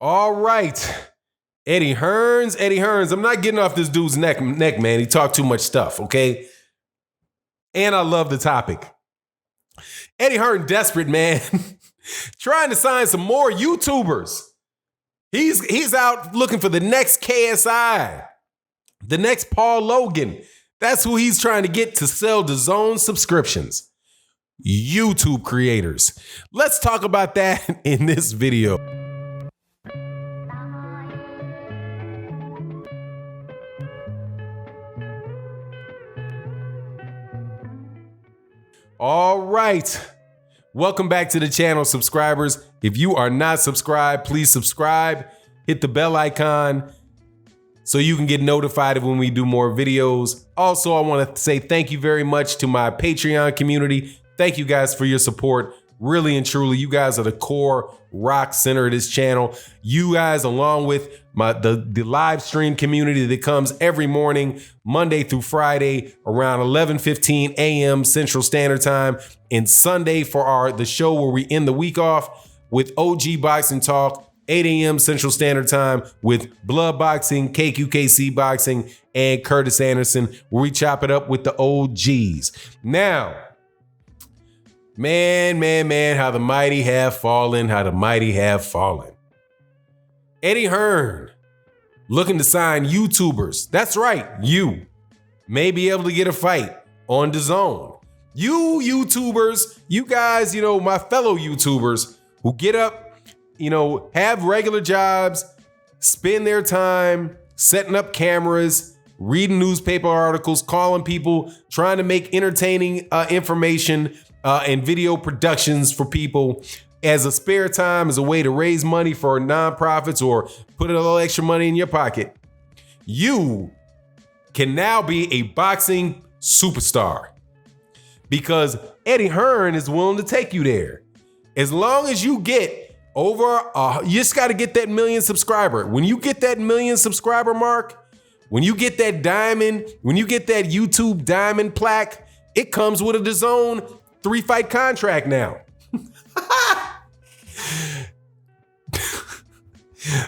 All right. Eddie Hearns. I'm not getting off this dude's neck, man. He talked too much stuff, okay? And I love the topic. Eddie Hearn desperate, man. Trying to sign some more YouTubers. He's out looking for the next KSI, the next Paul Logan. That's who he's trying to get to sell Dazn subscriptions. YouTube creators. Let's talk about that in this video. All right. Welcome back to the channel, subscribers. If you are not subscribed, please subscribe. Hit the bell icon so you can get notified of when we do more videos. Also, I want to say thank you very much to my Patreon community. Thank you guys for your support. Really and truly, you guys are the core rock center of this channel. You guys, along with the live stream community that comes every morning, Monday through Friday, around 11:15 a.m. Central Standard Time, and Sunday for the show where we end the week off with OG Boxing Talk, 8 a.m. Central Standard Time with Blood Boxing, KQKC Boxing, and Curtis Anderson, where we chop it up with the OGs. Now, man, how the mighty have fallen, Eddie Hearn looking to sign YouTubers. That's right, you may be able to get a fight on Dazn. You YouTubers, you guys, my fellow YouTubers who get up, have regular jobs, spend their time setting up cameras, reading newspaper articles, calling people, trying to make entertaining information and video productions for people as a spare time, as a way to raise money for nonprofits or put a little extra money in your pocket. You can now be a boxing superstar because Eddie Hearn is willing to take you there. As long as you get over, you just got to get that 1 million subscriber. When you get that 1 million subscriber mark, when you get that diamond, when you get that YouTube diamond plaque, it comes with a Dazn 3-fight contract now.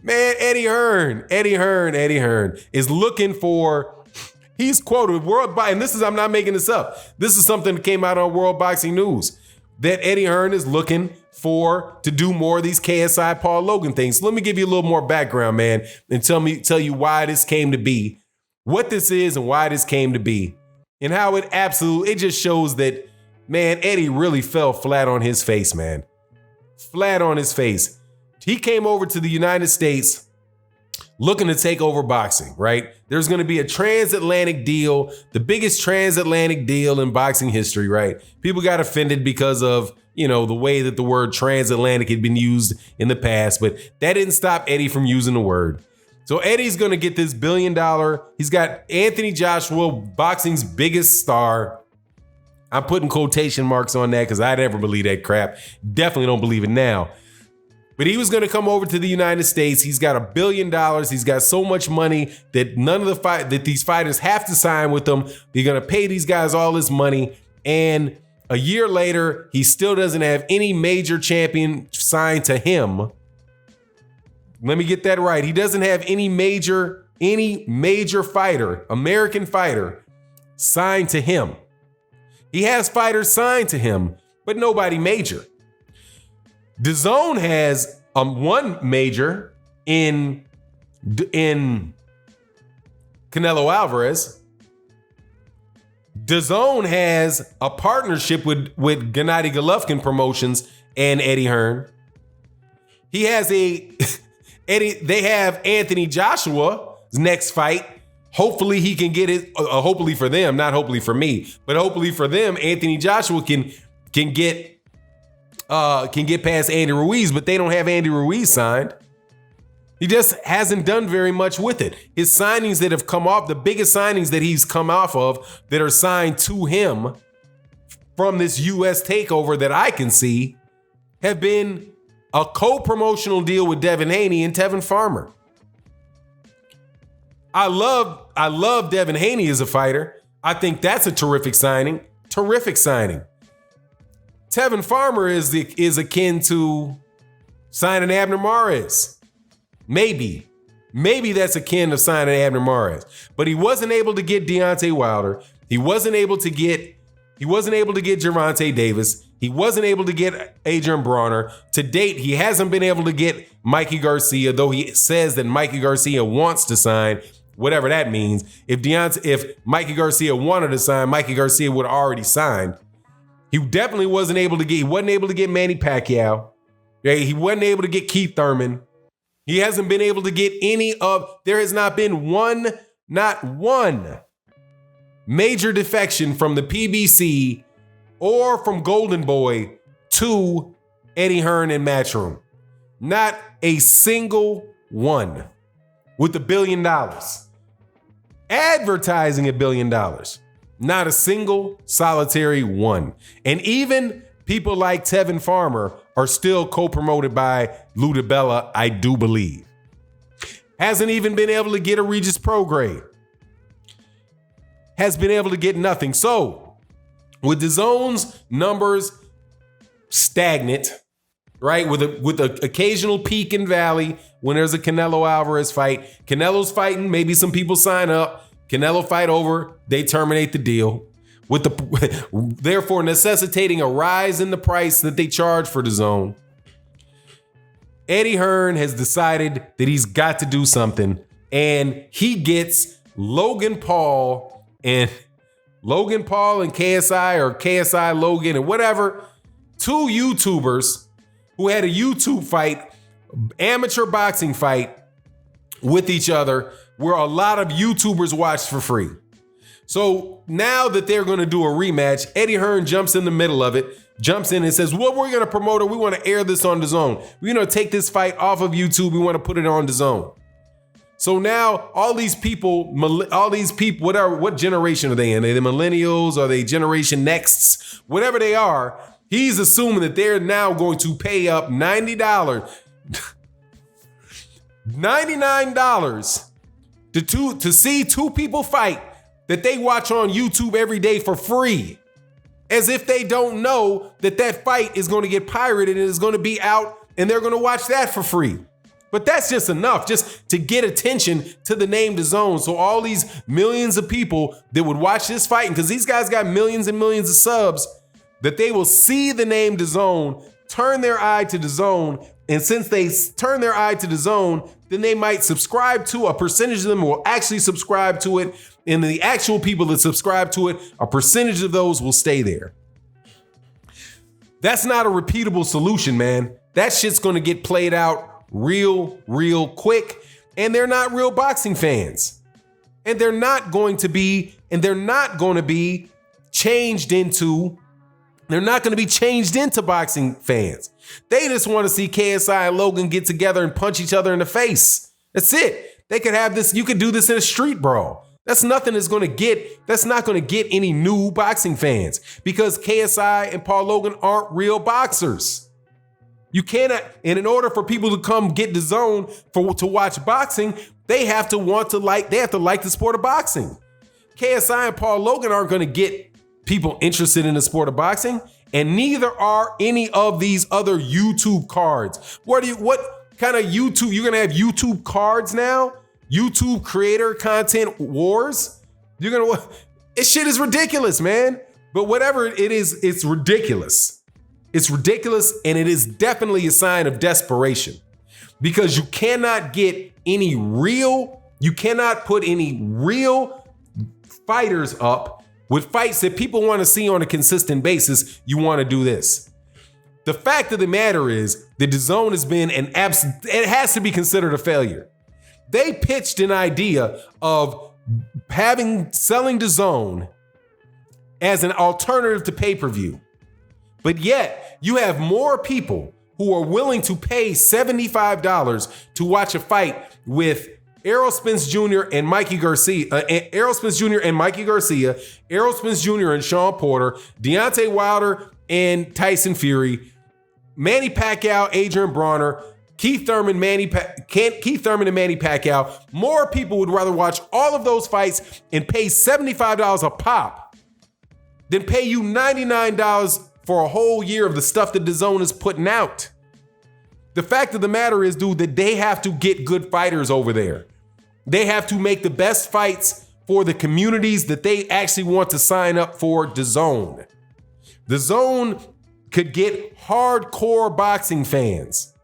Man, Eddie Hearn is looking for, he's quoted and I'm not making this up. This is something that came out on World Boxing News, that Eddie Hearn is looking to do more of these KSI Paul Logan things. So let me give you a little more background, man, and tell you why this came to be, what this is and why this came to be, and how it just shows that, man, Eddie really fell flat on his face, man. Flat on his face. He came over to the United States looking to take over boxing, right? There's going to be a transatlantic deal, the biggest transatlantic deal in boxing history, right? People got offended because of, the way that the word transatlantic had been used in the past, but that didn't stop Eddie from using the word. So Eddie's going to get this $1 billion. He's got Anthony Joshua, boxing's biggest star. I'm putting quotation marks on that because I never believe that crap. Definitely don't believe it now. But he was going to come over to the United States. He's got $1 billion. He's got so much money that that these fighters have to sign with them. They're going to pay these guys all this money. And a year later, he still doesn't have any major champion signed to him. Let me get that right. He doesn't have any major fighter, American fighter, signed to him. He has fighters signed to him, but nobody major. Dazn has one major in Canelo Alvarez. Dazn has a partnership with Gennady Golovkin Promotions and Eddie Hearn. He has they have Anthony Joshua's next fight. Hopefully he can get it. Hopefully for them, not hopefully for me, but hopefully for them, Anthony Joshua can get past Andy Ruiz, but they don't have Andy Ruiz signed. He just hasn't done very much with it. His signings that have come off, the biggest signings that he's come off of that are signed to him from this US takeover that I can see have been a co-promotional deal with Devin Haney and Tevin Farmer. I love Devin Haney as a fighter. I think that's a terrific signing. Terrific signing. Tevin Farmer is akin to signing Abner Mares. Maybe that's akin to signing Abner Mares. But he wasn't able to get Deontay Wilder. He wasn't able to get Gervonta Davis. He wasn't able to get Adrian Bronner. To date, he hasn't been able to get Mikey Garcia, though he says that Mikey Garcia wants to sign, whatever that means. If Mikey Garcia wanted to sign, Mikey Garcia would have already signed. He definitely wasn't able to get Manny Pacquiao. He wasn't able to get Keith Thurman. He hasn't been able to get there has not been not one major defection from the PBC or from Golden Boy to Eddie Hearn and Matchroom. Not a single one with $1 billion. Advertising $1 billion. Not a single solitary one. And even people like Tevin Farmer are still co-promoted by Lou DiBella, I do believe. Hasn't even been able to get a Regis Prograde. Has been able to get nothing. So, with DAZN's numbers stagnant, right? With an occasional peak and valley when there's a Canelo Alvarez fight. Canelo's fighting, maybe some people sign up. Canelo fight over, they terminate the deal. Therefore necessitating a rise in the price that they charge for DAZN. Eddie Hearn has decided that he's got to do something, and he gets Logan Paul and KSI, or KSI Logan and whatever, two YouTubers who had a YouTube fight, amateur boxing fight with each other, where a lot of YouTubers watched for free. So now that they're going to do a rematch, Eddie Hearn jumps in the middle of it, jumps in and says, well, we're going to promote it. We want to air this on DAZN. We're going to take this fight off of YouTube. We want to put it on DAZN. So now all these people, whatever, what generation are they in? Are they the millennials? Are they Generation Nexts? Whatever they are, he's assuming that they're now going to pay up $99 to see two people fight that they watch on YouTube every day for free, as if they don't know that fight is going to get pirated and is going to be out and they're going to watch that for free. But that's just enough, just to get attention to the name DAZN. So all these millions of people that would watch this fight, because these guys got millions and millions of subs, that they will see the name DAZN, turn their eye to DAZN, and since they turn their eye to DAZN, then they might subscribe to, a percentage of them will actually subscribe to it, and the actual people that subscribe to it, a percentage of those will stay there. That's not a repeatable solution, man. That shit's gonna get played out real quick, and they're not real boxing fans. And they're not going to be changed into boxing fans. They just want to see KSI and Logan get together and punch each other in the face. That's it. They could have this, you could do this in a street brawl. That's not going to get any new boxing fans, because KSI and Paul Logan aren't real boxers. You cannot, and in order for people to come get DAZN to watch boxing, they have to like the sport of boxing. KSI and Paul Logan aren't going to get people interested in the sport of boxing, and neither are any of these other YouTube cards. What kind of YouTube? You're going to have YouTube cards now? YouTube creator content wars? This shit is ridiculous, man. But whatever it is, it's ridiculous. It's ridiculous, and it is definitely a sign of desperation, because you cannot put any real fighters up with fights that people want to see on a consistent basis. You want to do this. The fact of the matter is that DAZN has been it has to be considered a failure. They pitched an idea of selling DAZN as an alternative to pay-per-view. But yet, you have more people who are willing to pay $75 to watch a fight with Errol Spence Jr. and Mikey Garcia, Errol Spence Jr. and Sean Porter, Deontay Wilder and Tyson Fury, Manny Pacquiao, Adrian Bronner, Keith Thurman and Manny Pacquiao. More people would rather watch all of those fights and pay $75 a pop than pay you $99 for a whole year of the stuff that DAZN is putting out. The fact of the matter is, dude, that they have to get good fighters over there. They have to make the best fights for the communities that they actually want to sign up for DAZN. DAZN could get hardcore boxing fans.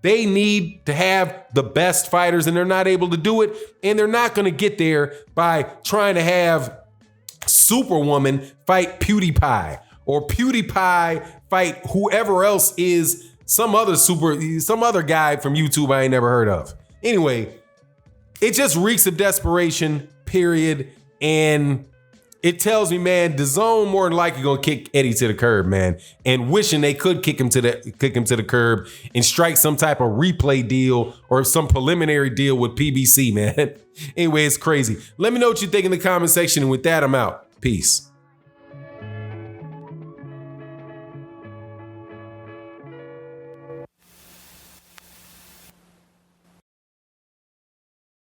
They need to have the best fighters, and they're not able to do it. And they're not going to get there by trying to have Superwoman fight PewDiePie, or PewDiePie fight whoever else is some other guy from YouTube I ain't never heard of. Anyway, it just reeks of desperation, period. And it tells me, man, DAZN more than likely gonna kick Eddie to the curb, man, and wishing they could kick him to the curb and strike some type of replay deal or some preliminary deal with PBC, man. Anyway, it's crazy. Let me know what you think in the comment section, and with that, I'm out. Peace.